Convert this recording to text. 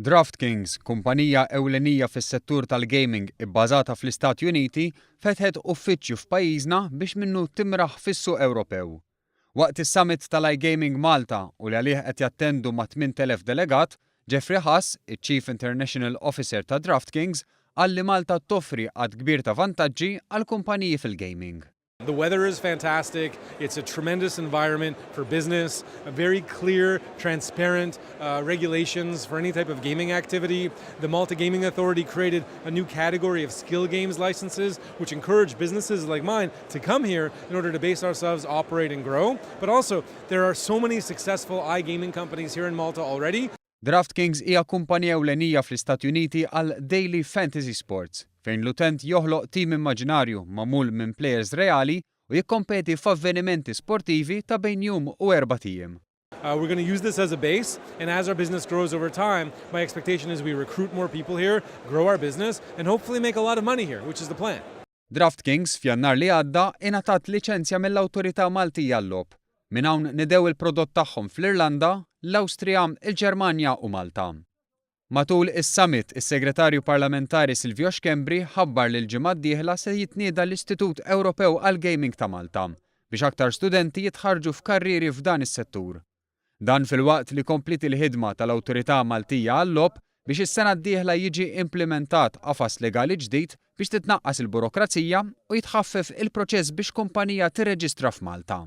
DraftKings, kumpanija ewlenija fis-settur tal-gaming ibbażata fl-Istati Uniti, fetħet uffiċċju f'pajjiżna biex minnu timraħ fis-suq Ewropew. Waqt is-Summit tal-Gaming Malta u li għalih qed jattendu mat-8,000 delegat, Jeffrey Hass, il-Chief International Officer ta' DraftKings, qal li Malta toffri għad kbir ta' vantaġġi għal kumpaniji fil-gaming. The weather is fantastic. It's a tremendous environment for business, a very clear, transparent regulations for any type of gaming activity. The Malta Gaming Authority created a new category of skill games licenses, which encourage businesses like mine to come here in order to base ourselves, operate and grow. But also, there are so many successful iGaming companies here in Malta already. DraftKings hija kumpanija ewlenija fl-Istati Uniti għal daily fantasy sports, fejn l-utent joħloq tim immaġinarju magħmul minn plejers reali u jikkompeti f'avvenimenti sportivi ta' bejn jum u 4 tiem. We're going to use this as a base, and as our business grows over time, my expectation is we recruit more people here, grow our business, and hopefully make a lot of money here, which is the plan. DraftKings f'Jannar li għadda ingħatat liċenzja mill-Awtorità Maltija għall-logħob. Minn hawn nidew il-prodott tagħhom fl-Irlanda, l-Awstrija, il-Ġermanja u Malta. Matul is-Summit, is-Segretarju Parlamentari Silvio Xkembri ħabbar li l-ġimgħa d-dieħla se jitnieda l-Istitut Ewropew għall-Gaming ta' Malta biex aktar studenti jitħarġu f'karrieri f'dan is-settur. Dan filwaqt li komplit il-ħidma tal-Awtorità Maltija għall-logħob biex is-sena d-dieħla jiġi implementat qafas legali ġdid biex titnaqqas il-burokrazija u jitħaffef il-proċess biex kumpanija tirreġistra f'Malta.